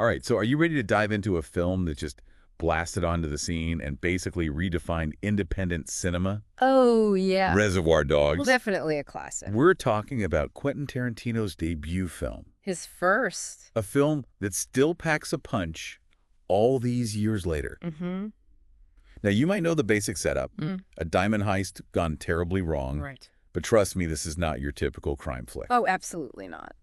All right, so are you ready to dive into a film that just blasted onto the scene and basically redefined independent cinema? Oh, yeah. Reservoir Dogs. Definitely a classic. We're talking about Quentin Tarantino's debut film. His first. A film that still packs a punch all these years later. Mm-hmm. Now, you might know the basic setup. Mm. A diamond heist gone terribly wrong. Right. But trust me, this is not your typical crime flick. Oh, absolutely not.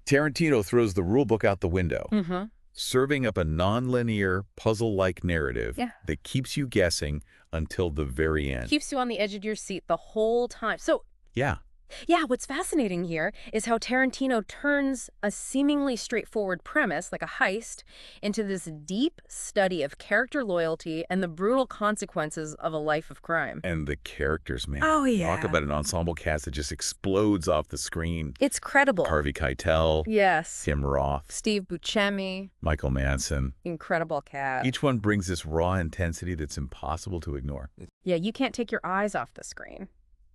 Tarantino throws the rule book out the window, Mm-hmm. serving up a non-linear, puzzle-like narrative that keeps you guessing until the very end. Keeps you on the edge of your seat the whole time. So, Yeah. what's fascinating here is how Tarantino turns a seemingly straightforward premise, like a heist, into this deep study of character loyalty and the brutal consequences of a life of crime. And the characters, man. Oh, yeah. Talk about an ensemble cast that just explodes off the screen. It's credible. Harvey Keitel. Yes. Tim Roth. Steve Buscemi. Michael Manson. Incredible cast. Each one brings this raw intensity that's impossible to ignore. Yeah, you can't take your eyes off the screen.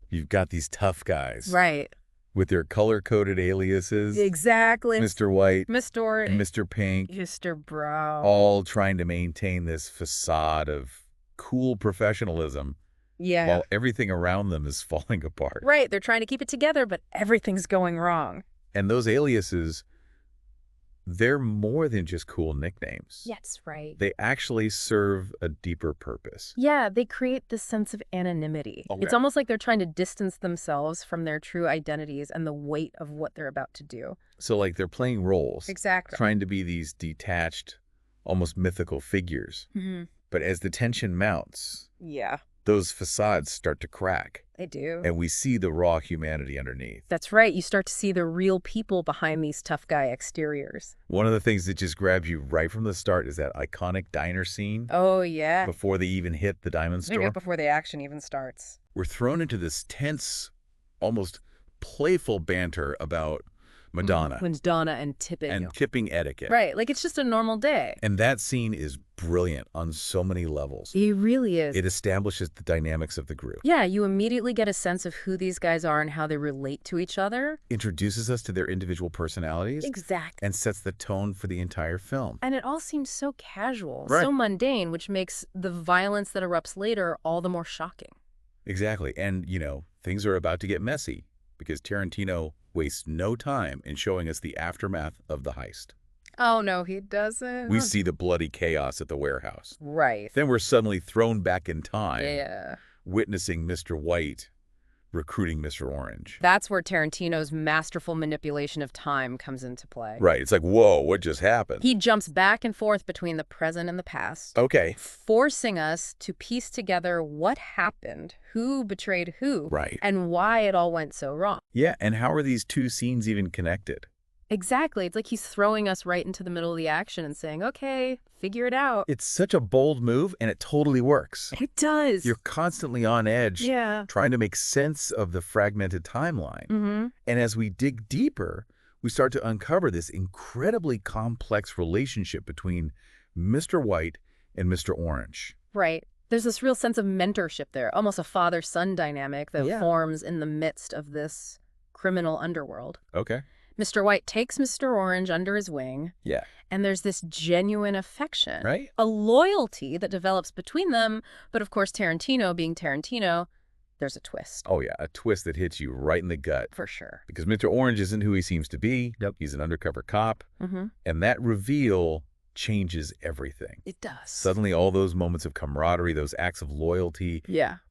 You've got these tough guys. Right. With their color-coded aliases. Exactly. Mr. White. Mr. And Mr. Pink. Mr. Bro. All trying to maintain this facade of cool professionalism. Yeah. While everything around them is falling apart. Right. They're trying to keep it together, but everything's going wrong. And those aliases, they're more than just cool nicknames. Yes, right. They actually serve a deeper purpose. Yeah, they create this sense of anonymity. Okay. It's almost like they're trying to distance themselves from their true identities and the weight of what they're about to do. So like they're playing roles. Exactly. Trying to be these detached, almost mythical figures. Mm-hmm. But as the tension mounts, Yeah, those facades start to crack. they do. And we see the raw humanity underneath. That's right. You start to see the real people behind these tough guy exteriors. One of the things that just grabs you right from the start is that iconic diner scene. Oh, yeah. Before they even hit the diamond store. Before the action even starts. We're thrown into this tense, almost playful banter about Madonna. Madonna and tipping. And tipping etiquette. Right, like it's just a normal day. And that scene is brilliant on so many levels. It really is. It establishes the dynamics of the group. Yeah, you immediately get a sense of who these guys are and how they relate to each other. Introduces us to their individual personalities. Exactly. And sets the tone for the entire film. And it all seems so casual, Right. so mundane, which makes the violence that erupts later all the more shocking. Exactly. And, you know, things are about to get messy because Tarantino wastes no time in showing us the aftermath of the heist. Oh, no, he doesn't. We see the bloody chaos at the warehouse. Right. Then we're suddenly thrown back in time, Yeah. witnessing Mr. White recruiting Mr. Orange. That's where Tarantino's masterful manipulation of time comes into play. Right. It's like, whoa, what just happened? He jumps back and forth between the present and the past. Okay. Forcing us to piece together what happened, who betrayed who, Right. and why it all went so wrong. Yeah, and how are these two scenes even connected? Exactly. It's like he's throwing us right into the middle of the action and saying, okay, figure it out. It's such a bold move, and it totally works. It does. You're constantly on edge, Yeah. trying to make sense of the fragmented timeline. Mm-hmm. And as we dig deeper, we start to uncover this incredibly complex relationship between Mr. White and Mr. Orange. Right. There's this real sense of mentorship there, almost a father-son dynamic that forms in the midst of this criminal underworld. Okay. Mr. White takes Mr. Orange under his wing. Yeah. And there's this genuine affection. Right? A loyalty that develops between them. But of course, Tarantino being Tarantino, there's a twist. Oh, yeah. A twist that hits you right in the gut. For sure. Because Mr. Orange isn't who he seems to be. Nope. He's an undercover cop. Mm-hmm. And that reveal changes everything. It does. Suddenly, all those moments of camaraderie, those acts of loyalty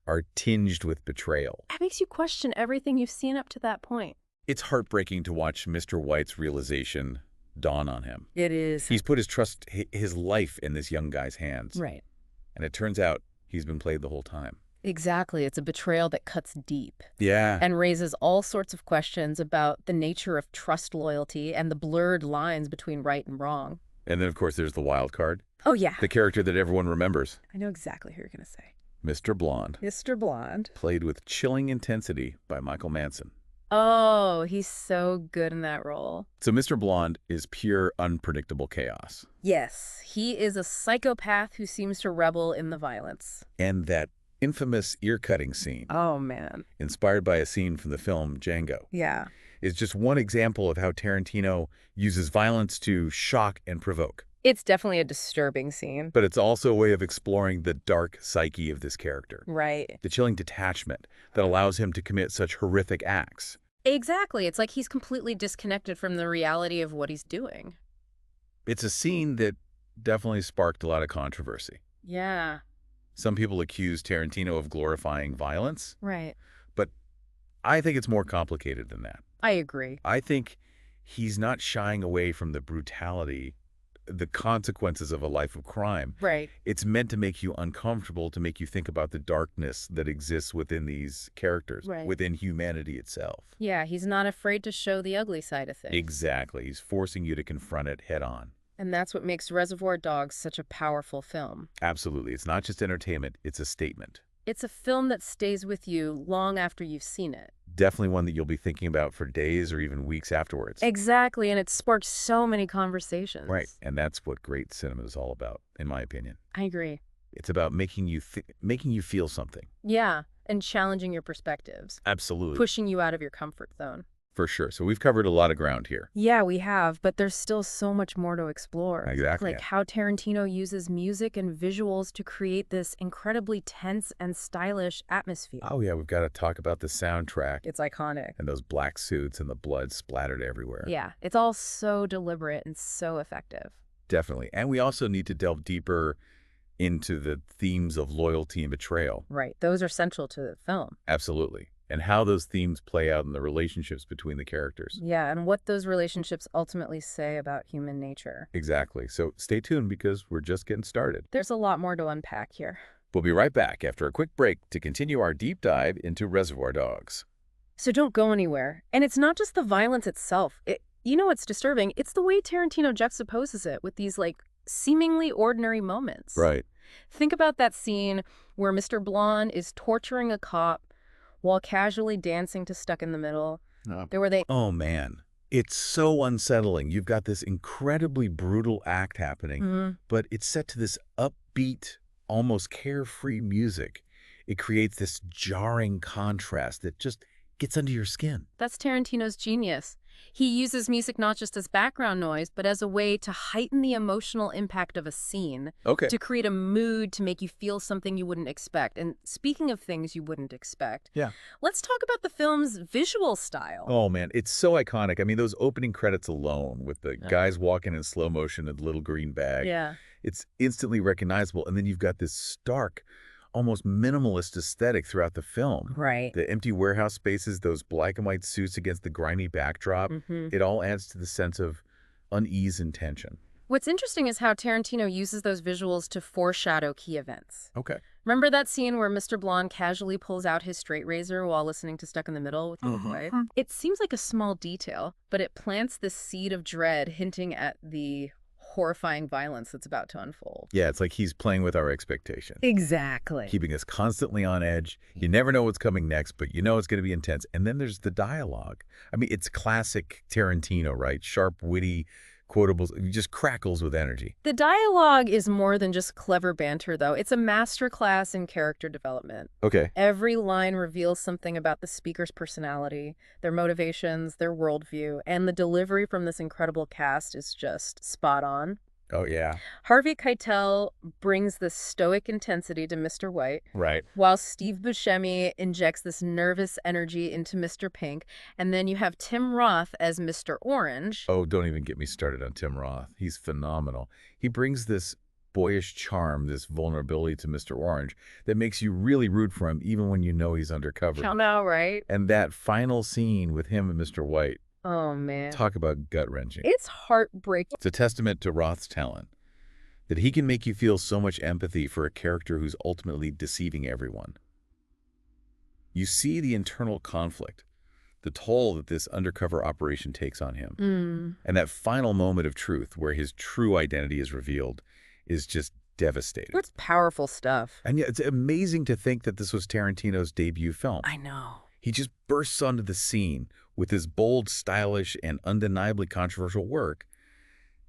are tinged with betrayal. It makes you question everything you've seen up to that point. It's heartbreaking to watch Mr. White's realization dawn on him. It is. He's put his trust, his life in this young guy's hands. Right. And it turns out he's been played the whole time. Exactly. It's a betrayal that cuts deep. Yeah. And raises all sorts of questions about the nature of trust loyalty and the blurred lines between right and wrong. And then, of course, there's the wild card. Oh, yeah. The character that everyone remembers. I know exactly who you're going to say. Mr. Blonde. Mr. Blonde. Played with chilling intensity by Michael Manson. Oh, he's so good in that role. So Mr. Blonde is pure, unpredictable chaos. Yes, he is a psychopath who seems to revel in the violence. And that infamous ear-cutting scene, Oh, man. inspired by a scene from the film Django, Yeah. is just one example of how Tarantino uses violence to shock and provoke. It's definitely a disturbing scene. But it's also a way of exploring the dark psyche of this character, Right. the chilling detachment that allows him to commit such horrific acts. Exactly. It's like he's completely disconnected from the reality of what he's doing. It's a scene that definitely sparked a lot of controversy. Yeah. Some people accuse Tarantino of glorifying violence, Right. but I think it's more complicated than that. I agree. I think he's not shying away from the brutality, the consequences of a life of crime. Right. It's meant to make you uncomfortable, to make you think about the darkness that exists within these characters, Right. within humanity itself. Yeah, he's not afraid to show the ugly side of things. Exactly. He's forcing you to confront it head on. And that's what makes Reservoir Dogs such a powerful film. Absolutely. It's not just entertainment, it's a statement. It's a film that stays with you long after you've seen it. Definitely one that you'll be thinking about for days or even weeks afterwards. Exactly, and it sparked so many conversations. Right. And that's what great cinema is all about, in my opinion. I agree. It's about making you feel something. Yeah, and challenging your perspectives. Absolutely. Pushing you out of your comfort zone. For sure. So we've covered a lot of ground here. Yeah, we have, but there's still so much more to explore. Exactly. Like how Tarantino uses music and visuals to create this incredibly tense and stylish atmosphere. Oh, yeah, we've got to talk about the soundtrack It's iconic. and those black suits and the blood splattered everywhere. Yeah, it's all so deliberate and so effective. Definitely. And we also need to delve deeper into the themes of loyalty and betrayal. Right, those are central to the film. Absolutely. And how those themes play out in the relationships between the characters. Yeah, and what those relationships ultimately say about human nature. Exactly. So stay tuned because we're just getting started. There's a lot more to unpack here. We'll be right back after a quick break to continue our deep dive into Reservoir Dogs. So don't go anywhere. And it's not just the violence itself. You know what's disturbing? It's the way Tarantino juxtaposes it with these, like, seemingly ordinary moments. Right. Think about that scene where Mr. Blonde is torturing a cop while casually dancing to Stuck in the Middle. Oh, man. It's so unsettling. You've got this incredibly brutal act happening, but it's set to this upbeat, almost carefree music. It creates this jarring contrast that just gets under your skin. That's Tarantino's genius. He uses music not just as background noise, but as a way to heighten the emotional impact of a scene. Okay. To create a mood, to make you feel something you wouldn't expect. And speaking of things you wouldn't expect, Yeah. let's talk about the film's visual style. Oh, man. It's so iconic. I mean, those opening credits alone with the guys walking in slow motion in the little green bag. Yeah. It's instantly recognizable. And then you've got this stark, almost minimalist aesthetic throughout the film. Right. The empty warehouse spaces, those black and white suits against the grimy backdrop, it all adds to the sense of unease and tension. What's interesting is how Tarantino uses those visuals to foreshadow key events. Okay. Remember that scene where Mr. Blonde casually pulls out his straight razor while listening to Stuck in the Middle with his wife? It seems like a small detail, but it plants this seed of dread hinting at the horrifying violence that's about to unfold. Yeah, it's like he's playing with our expectations, Exactly. keeping us constantly on edge. You never know what's coming next, but you know it's going to be intense. And then there's the dialogue. I mean, it's classic Tarantino, right? Sharp, witty, quotables. It just crackles with energy. The dialogue is more than just clever banter, though. It's a masterclass in character development. Okay. Every line reveals something about the speaker's personality, their motivations, their worldview, and the delivery from this incredible cast is just spot on. Oh, yeah. Harvey Keitel brings this stoic intensity to Mr. White, Right. while Steve Buscemi injects this nervous energy into Mr. Pink. And then you have Tim Roth as Mr. Orange. Oh, don't even get me started on Tim Roth. He's phenomenal. He brings this boyish charm, this vulnerability to Mr. Orange that makes you really root for him even when you know he's undercover. I know, right? And that final scene with him and Mr. White, Oh, man. talk about gut-wrenching. It's heartbreaking. It's a testament to Roth's talent, that he can make you feel so much empathy for a character who's ultimately deceiving everyone. You see the internal conflict, the toll that this undercover operation takes on him. And that final moment of truth where his true identity is revealed is just devastating. That's powerful stuff. And yet it's amazing to think that this was Tarantino's debut film. I know. He just bursts onto the scene with his bold, stylish, and undeniably controversial work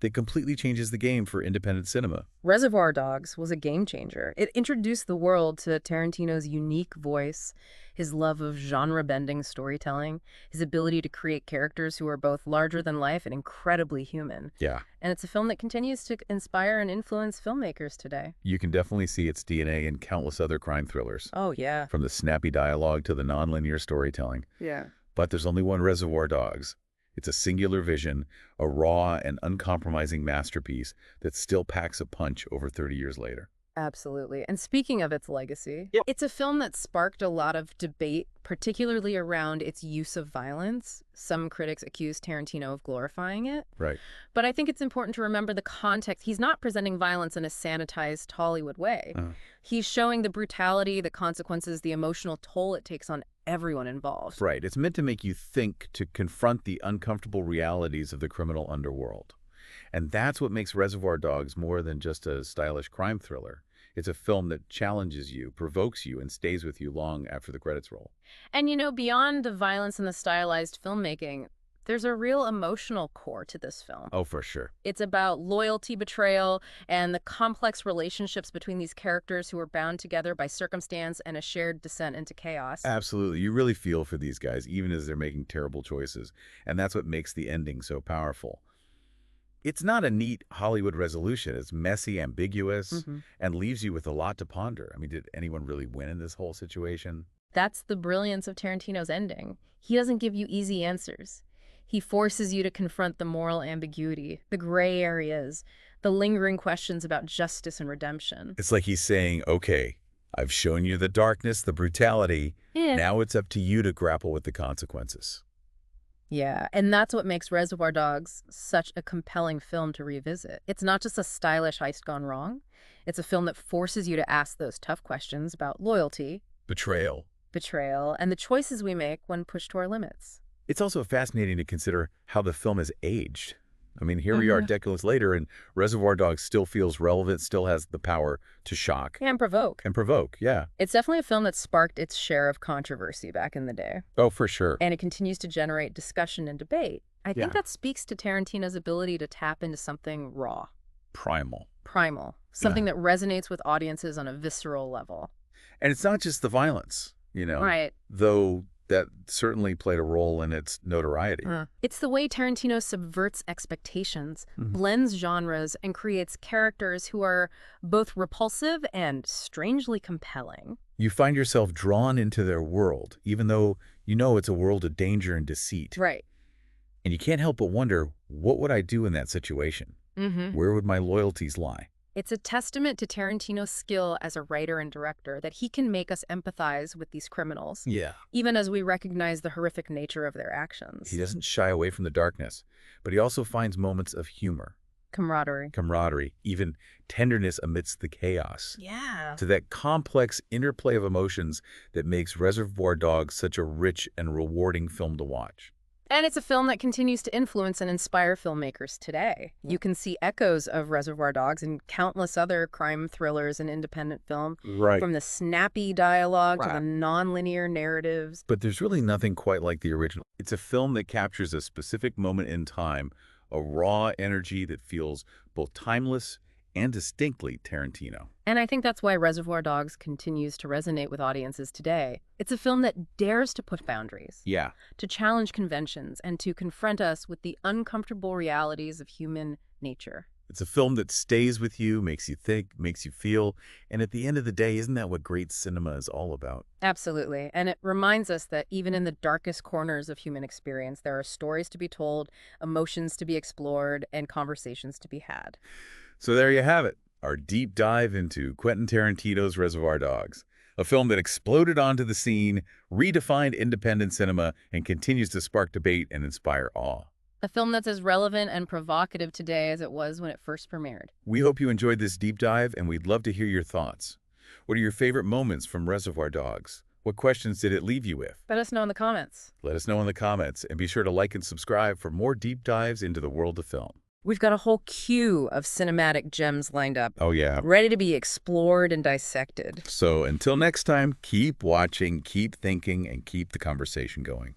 that completely changes the game for independent cinema. Reservoir Dogs was a game changer. It introduced the world to Tarantino's unique voice, his love of genre-bending storytelling, his ability to create characters who are both larger than life and incredibly human. Yeah, And it's a film that continues to inspire and influence filmmakers today. you can definitely see its DNA in countless other crime thrillers, Oh, yeah. from the snappy dialogue to the nonlinear storytelling. Yeah. But there's only one Reservoir Dogs. It's a singular vision, a raw and uncompromising masterpiece that still packs a punch over 30 years later. Absolutely. And speaking of its legacy, Yep. it's a film that sparked a lot of debate, particularly around its use of violence. Some critics accuse Tarantino of glorifying it. Right. But I think it's important to remember the context. He's not presenting violence in a sanitized Hollywood way. He's showing the brutality, the consequences, the emotional toll it takes on everyone involved. Right. It's meant to make you think, to confront the uncomfortable realities of the criminal underworld. And that's what makes Reservoir Dogs more than just a stylish crime thriller. It's a film that challenges you, provokes you, and stays with you long after the credits roll. And beyond the violence and the stylized filmmaking, there's a real emotional core to this film. Oh, for sure. It's about loyalty, betrayal, and the complex relationships between these characters who are bound together by circumstance and a shared descent into chaos. Absolutely. You really feel for these guys, even as they're making terrible choices. And that's what makes the ending so powerful. It's not a neat Hollywood resolution. It's messy, ambiguous, and leaves you with a lot to ponder. I mean, did anyone really win in this whole situation? That's the brilliance of Tarantino's ending. He doesn't give you easy answers. He forces you to confront the moral ambiguity, the gray areas, the lingering questions about justice and redemption. It's like he's saying, okay, I've shown you the darkness, the brutality. Now it's up to you to grapple with the consequences. Yeah, and that's what makes Reservoir Dogs such a compelling film to revisit. It's not just a stylish heist gone wrong. It's a film that forces you to ask those tough questions about loyalty, Betrayal. betrayal, and the choices we make when pushed to our limits. It's also fascinating to consider how the film has aged. I mean, here we are decades later, and Reservoir Dogs still feels relevant, still has the power to shock. And provoke. And provoke, yeah. It's definitely a film that sparked its share of controversy back in the day. Oh, for sure. And it continues to generate discussion and debate. I think that speaks to Tarantino's ability to tap into something raw. Primal. Primal. Something that resonates with audiences on a visceral level. And it's not just the violence, Right. though that certainly played a role in its notoriety. It's the way Tarantino subverts expectations, blends genres, and creates characters who are both repulsive and strangely compelling. You find yourself drawn into their world, even though you know it's a world of danger and deceit. Right. And you can't help but wonder, what would I do in that situation? Where would my loyalties lie? It's a testament to Tarantino's skill as a writer and director that he can make us empathize with these criminals, Yeah. even as we recognize the horrific nature of their actions. He doesn't shy away from the darkness, but he also finds moments of humor, camaraderie, even tenderness amidst the chaos. Yeah. To that complex interplay of emotions that makes Reservoir Dogs such a rich and rewarding film to watch. And it's a film that continues to influence and inspire filmmakers today. You can see echoes of Reservoir Dogs in countless other crime thrillers and independent film, Right. from the snappy dialogue to the nonlinear narratives. But there's really nothing quite like the original. It's a film that captures a specific moment in time, a raw energy that feels both timeless and distinctly Tarantino. And I think that's why Reservoir Dogs continues to resonate with audiences today. It's a film that dares to push boundaries, Yeah. to challenge conventions, and to confront us with the uncomfortable realities of human nature. It's a film that stays with you, makes you think, makes you feel, and at the end of the day, isn't that what great cinema is all about? Absolutely. And it reminds us that even in the darkest corners of human experience, there are stories to be told, emotions to be explored, and conversations to be had. So there you have it, our deep dive into Quentin Tarantino's Reservoir Dogs, a film that exploded onto the scene, redefined independent cinema, and continues to spark debate and inspire awe. A film that's as relevant and provocative today as it was when it first premiered. We hope you enjoyed this deep dive, and we'd love to hear your thoughts. What are your favorite moments from Reservoir Dogs? What questions did it leave you with? Let us know in the comments. Let us know in the comments, and be sure to like and subscribe for more deep dives into the world of film. We've got a whole queue of cinematic gems lined up, Oh, yeah. ready to be explored and dissected. So until next time, keep watching, keep thinking, and keep the conversation going.